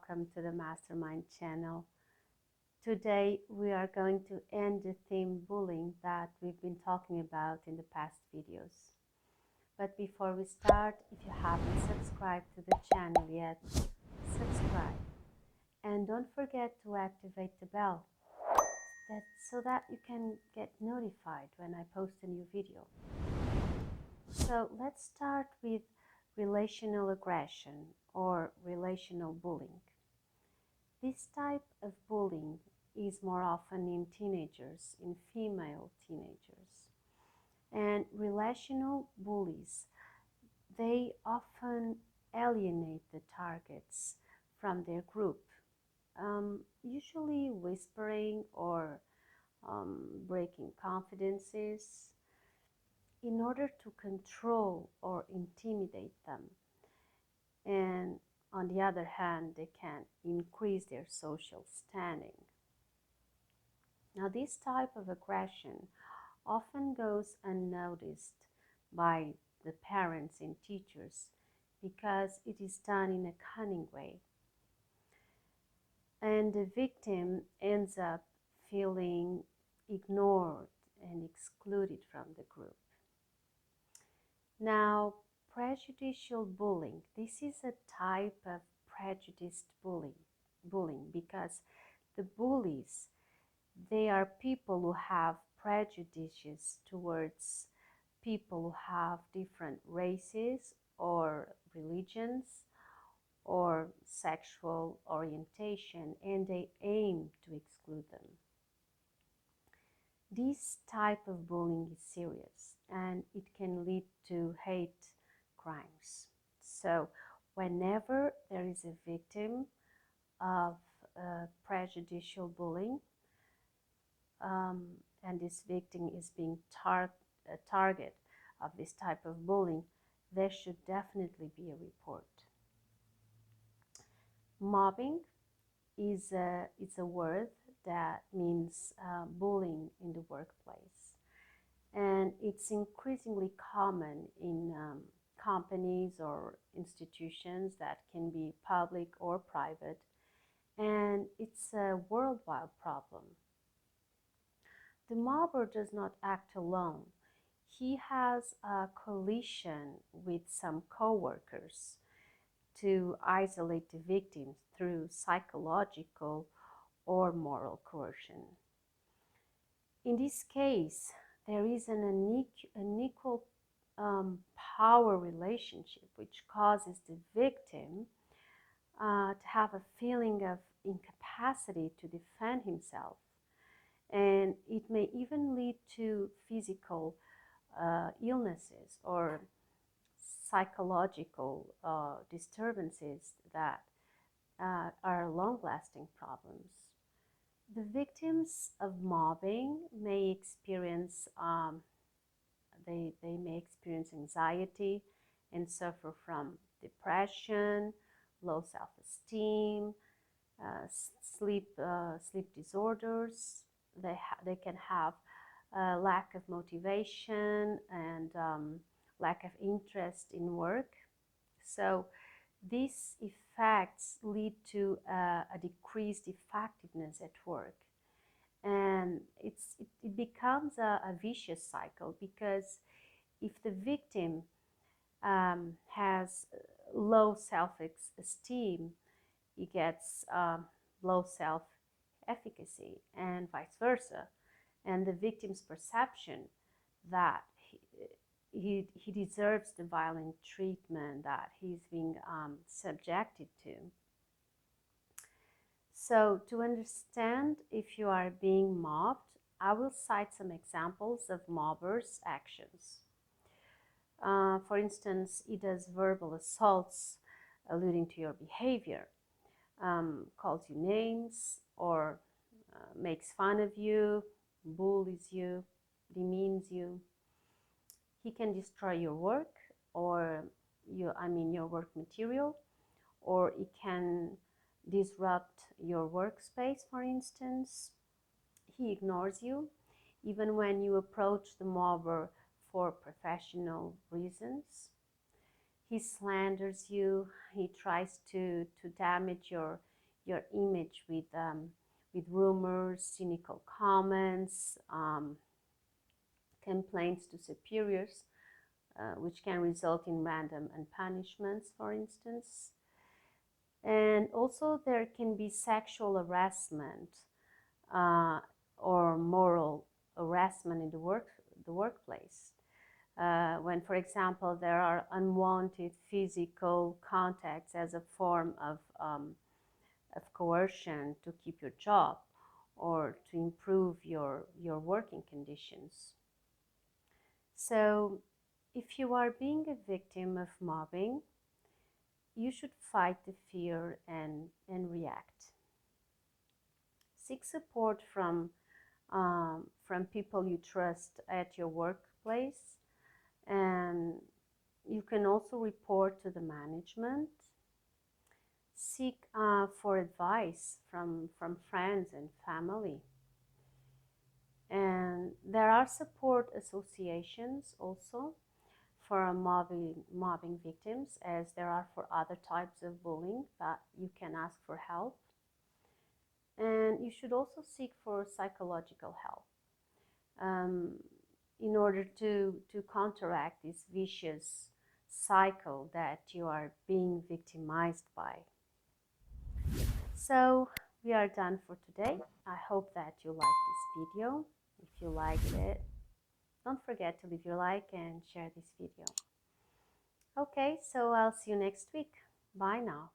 welcome to the Mastermind channel. Today we are going to end the theme bullying that we've been talking about in the past videos. But before we start, if you haven't subscribed to the channel yet, subscribe. And don't forget to activate the bell so that you can get notified when I post a new video. So let's start with relational aggression or relational bullying. This type of bullying is more often in teenagers, in female teenagers. And relational bullies, they often alienate the targets from their group, usually whispering or breaking confidences in order to control or intimidate them. And on the other hand, they can increase their social standing. Now, this type of aggression often goes unnoticed by the parents and teachers because it is done in a cunning way. And the victim ends up feeling ignored and excluded from the group. Now, prejudicial bullying. This is a type of prejudiced bullying because the bullies, they are people who have prejudices towards people who have different races or religions or sexual orientation, and they aim to exclude them. This type of bullying is serious and it can lead to hate crimes. So whenever there is a victim of prejudicial bullying, and this victim is being a target of this type of bullying, there should definitely be a report. Mobbing is a word that means bullying in the workplace, and it's increasingly common in companies or institutions that can be public or private, and it's a worldwide problem. The mobber does not act alone. He has a coalition with some co-workers to isolate the victims through psychological or moral coercion. In this case, there is an unequal power relationship which causes the victim to have a feeling of incapacity to defend himself. And it may even lead to physical illnesses or psychological disturbances that are long-lasting problems. The victims of mobbing may experience they may experience anxiety and suffer from depression, low self-esteem, sleep disorders. They can have lack of motivation and lack of interest in work. So these effects lead to a decreased effectiveness at work. And it becomes a vicious cycle, because if the victim has low self-esteem, he gets low self-efficacy, and vice versa. And the victim's perception that he deserves the violent treatment that he's being subjected to. So to understand if you are being mobbed, I will cite some examples of mobbers' actions. For instance, he does verbal assaults alluding to your behavior, calls you names, or makes fun of you, bullies you, demeans you. He can destroy your work or your work material, or it can disrupt your workspace, for instance. He ignores you even when you approach the mobber for professional reasons. He slanders you. He tries to damage your your image with rumors, cynical comments, complaints to superiors, which can result in random punishments, for instance. And also there can be sexual harassment or moral harassment in the workplace. When, for example, there are unwanted physical contacts as a form of coercion to keep your job or to improve your working conditions. So if you are being a victim of mobbing, you should fight the fear and react. Seek support from people you trust at your workplace, and you can also report to the management. Seek for advice from friends and family. And there are support associations also for mobbing victims, as there are for other types of bullying, that you can ask for help. And you should also seek for psychological help in order to counteract this vicious cycle that you are being victimized by. So we are done for today. I hope that you liked this video. If you liked it, don't forget to leave your like and share this video. Okay, so I'll see you next week. Bye now.